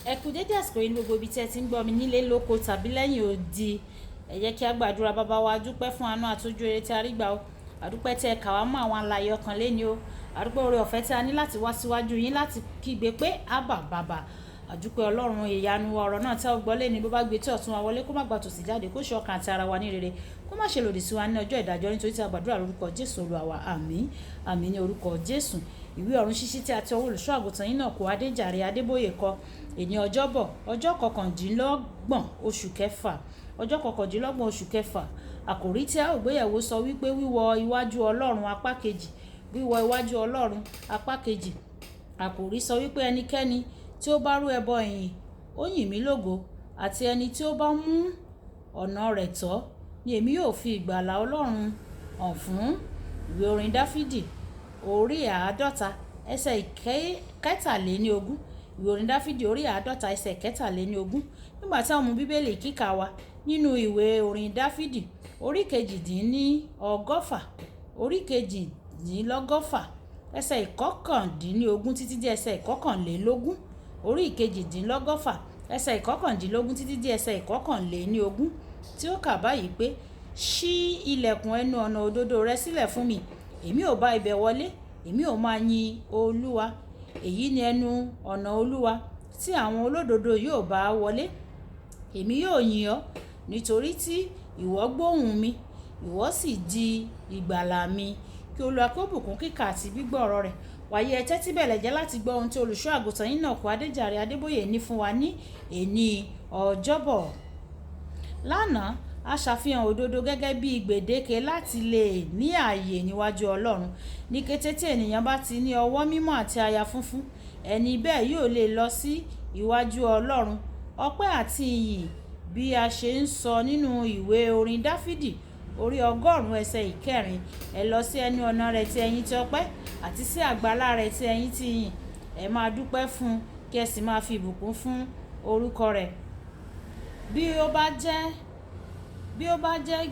Ẹ kú dédé àsìkò yìí ní gbogbo ibi tí ẹ ti ń gbọ́ mi nílé lóko tàbí lẹ́yìn odi. Ẹ jẹ́ kí a gbàdúrà. Bàbá wa, dúpẹ́ fún àánú àtójú rere tí a rí gbà o. Àdúpẹ́ tí ẹ kà wá mọ́ àwọn alààyè ọkàn léni o. Àdúpẹ́ oore ọ̀fẹ́ tí a ní láti wá síwájú yín láti kígbe pé ábà bàbá. Àdúpẹ́ Ọlọ́run ìyanu ọ̀rọ̀ náà tí a gbọ́ léni bó bá gbé tí ọ̀tún wa wọlé kó má gbà tòsì jáde, kó ṣe ọkàn àti ara wa ní rere, kó má ṣe lòdì sí wa ní ọjọ́ ìdájọ́, nítorí tí a gbàdúrà lórúkọ Jésù Olúwa wa. Àmín àmín ní orúkọ Jésù. Ìwé ọ̀run ṣíṣí tí a ti ọwọ́ olùṣọ́ àgùntàn Enoch Adeboye kọ. Èní ọjọ́bọ̀ ọjọ́ kọkàndínlọ́gbọ̀n oṣù kẹfà, ọjọ́ kọkàndínlọ́gbọ̀n oṣù kẹfà. Àkòrí tí a ó gbéyẹ̀wò sọ wípé wíwọ iwájú Ọlọ́run apá kejì. Wíwọ iwájú Ọlọ́run apá kejì. Àkòrí sọ wípé ẹnikẹ́ni tí ó bá rú ẹbọ ìyìn ó yìn mí lógo, àti ẹni tí ó bá mú ọ̀nà rẹ̀ tọ́ ni èmi yóò fi ìgbàlà Ọlọ́run hàn fún. Ìwé orin Dáfídì orí 50 ẹsẹ̀ ìkẹtàléníogún. Ìwé orin Dáfídì orí 50 ẹsẹ̀ ìkẹtàléníogún. Nígbà tí a mú bíbélì kíkà wa nínú ìwé orin Dáfídì orí kejìdínlọ́gọ́fà ẹsẹ̀ ìkọkàndínlógún títí dé ẹsẹ̀ ìkọkànlélógún. Orí ìkejìdínlọ́gọ́fà ẹsẹ̀ ìkọkàndínlógún títí dé ẹsẹ̀ ìkọkànléníogún, tí ó kà báyìí pé: ṣí ilẹ̀kùn ẹnu ọ̀nà òdodo rẹ sílẹ̀ fún mi, èmi ò bá ibẹ̀ wọlé, èmi ò máa yin Olúwa. Èyí ni ẹnu ọ̀nà Olúwa tí àwọn olódodo yóò bá wọlé. Èmi yóò yìn ọ́ nítorí tí ìwọ gbóhùn mi, ìwọ sì di ìgbàlà mi. Kí Olúwa kó bùkún kíkà àti gbígbọ́ ọ̀rọ̀ rẹ̀. Wàyí ẹ tẹ́tí bẹ̀lẹ̀ jẹ́ láti gbọ́ ohun tí olùṣọ́ àgùntàn Enoch Adeboye ní fún wa ní èní ọjọ́bọ̀. Lánàá a ṣàfihàn òdodo gẹ́gẹ́ bí gbèdéke láti lè ní ààyè níwájú Ọlọ́run. Ní kété tí ènìyàn bá ti ní ọwọ́ mímọ́ àti àyà funfun, ẹni bẹ́ẹ̀ yóò lè lọ sí iwájú Ọlọ́run. Ọpẹ́ àti ìyìn, bí a ṣe ń sọ nínú ìwé orin Dáfídì orí 100 ẹsẹ̀ ìkẹrin. Ẹ lọ sí ẹnu ọ̀nà rẹ̀ tí ẹ̀yin ti ọpẹ́, àti sí àgbàlá rẹ̀ tí ẹ̀yin ti yìn. Ẹ máa dúpẹ́ fún un, kí ẹ sì máa fi ìbùkún fún orúkọ rẹ̀. Bí ó bá jẹ́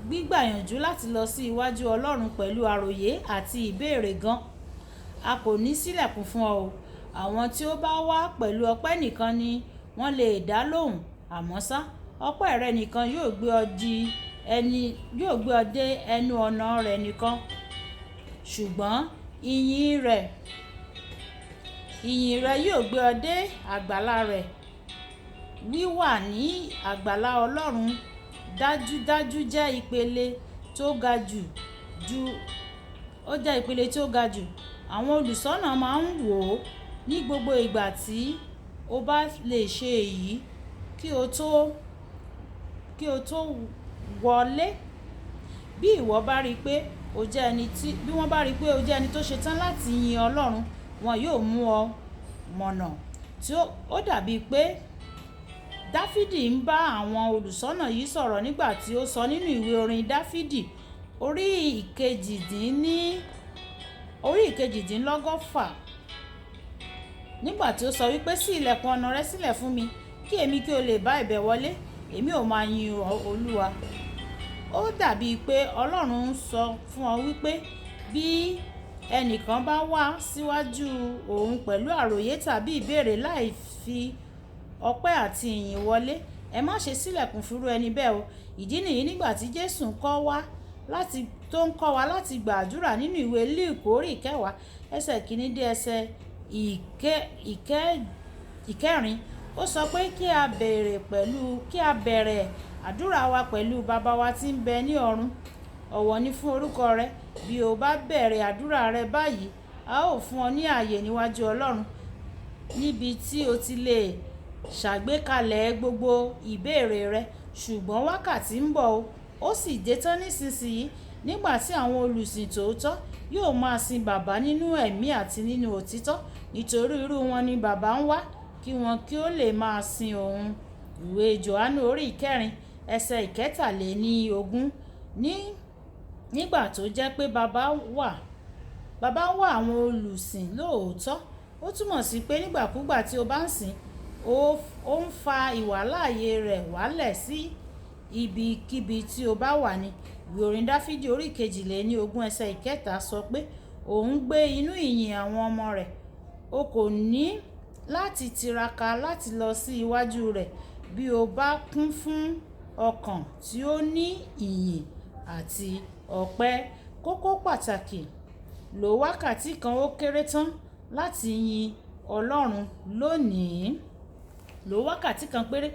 gbígbàyànjú láti lọ sí iwájú Ọlọ́run pẹ̀lú àròyé àti ìbéèrè gan, a kò ní ṣílẹ̀kùn fún ọ o. Àwọn tí ó bá wá pẹ̀lú ọpẹ́ nìkan ni wọ́n lè dá lóhùn. Àmọ́ ṣá, ọpẹ́ rẹ nìkan yóò gbé ọ dé ẹnu ọ̀nà rẹ̀ nìkan. Ṣùgbọ́n ìyìn rẹ yóò gbé ọ dé àgbàlá rẹ̀. Wíwà ní àgbàlá Ọlọ́run dájúdájú jẹ́ ìpele tó ga jù. Àwọn olùṣọ́nà máa ń wò ó ní gbogbo ìgbà tí o bá lè ṣe èyí kí o tó wọlé. Bí wọ́n bá rí pé o jẹ́ ẹni tó ṣetán láti yin Ọlọ́run, wọn yóò mú ọ mọ̀nà. Tí ó dàbí pé Dáfídì ń bá àwọn olùṣọ́nà yìí sọ̀rọ̀ nígbà tí ó sọ nínú ìwé orin Dáfídì orí ìkejìdínlọ́gọ́fà, nígbà tí ó sọ wípé: ṣí ilẹ̀kùn ọ̀nà rẹ sílẹ̀ fún mi, kí èmi kí o lè bá ibẹ̀ wọlé, èmi ò máa yin Olúwa. Ó dàbí pé Ọlọ́run ń sọ fún ọ wípé bí ẹnìkan bá wá síwájú òun pẹ̀lú àròyé tàbí ìbéèrè láì fi ọpẹ́ àti ìyìn wọlé, ẹ má ṣe ṣílẹ̀kùn fúnrú ẹni bẹ́ẹ̀ o. Ìdí nìyí nígbà tí Jésù ń kọ́ wa láti gbàdúrà nínú ìwé Lúùkù orí 10 ẹsẹ̀ 1 dé ẹsẹ̀ ìkẹrin. Ó sọ pé kí a bẹ̀rẹ̀ àdúrà wa pẹ̀lú: bàbá wa tí ń bẹ ní ọ̀run, ọ̀wọ̀ ni fún orúkọ rẹ. Bí o bá bẹ̀rẹ̀ àdúrà rẹ báyìí, a ó fún ọ ní ààyè níwájú Ọlọ́run, níbi tí o ti lè ṣàgbékalẹ̀ gbogbo ìbéèrè rẹ. Ṣùgbọ́n wákàtí ń bọ̀ ó sì dé tán nísinsìnyí, nígbà tí àwọn olùsìn tòótọ́ yóò máa sin bàbá nínú ẹ̀mí àti nínú òtítọ́, nítorí irú wọn ni bàbá ń wá, kí wọn kí ó lè máa sin òun. Ìwé Jòhánù orí 4 ẹsẹ̀ ìkẹtàléníogún. Nígbà tó jẹ́ pé bàbá ń wá àwọn olùsìn lóòótọ́, ó túmọ̀ sí pé nígbàkúgbà tí o bá ń sìn, ó ń fa ìwàláàyè rẹ̀ wálẹ̀ sí ibikíbi tí o bá wà ní. Ìwé orin Dáfídì orí 22 ẹsẹ̀ ìkẹta sọ pé òun gbé inú ìyìn àwọn ọmọ rẹ̀. O kò ní láti tiraka láti lọ sí iwájú rẹ̀ bí o bá kún fún ọkàn tí ó ní ìyìn àti ọpẹ́. Kókó pàtàkì: lo wákàtí kan ó kéré tán láti yin Ọlọ́run lónìí. Lo wákàtí kan péré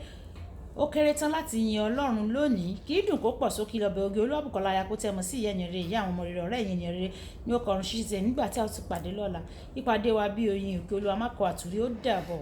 ó kéré tán láti yin Ọlọ́run lónìí. Kì í dùn kó pọ̀ sókè lọ́bẹ̀ oge. Olúwàbùkọ́lá aya kó tẹ́ mọ sí ìyá ẹni rere, ìyá àwọn ọmọ rere, ọ̀rẹ́ ẹ̀yin ènìyàn rere ní ọkọ̀ ọ̀run ṣíṣe nígbà tí a ti pàdé lọ́la. Ìpàdé wa bí oyin òkè. Olúwa má kọ àtúrí. Ó dàbọ̀.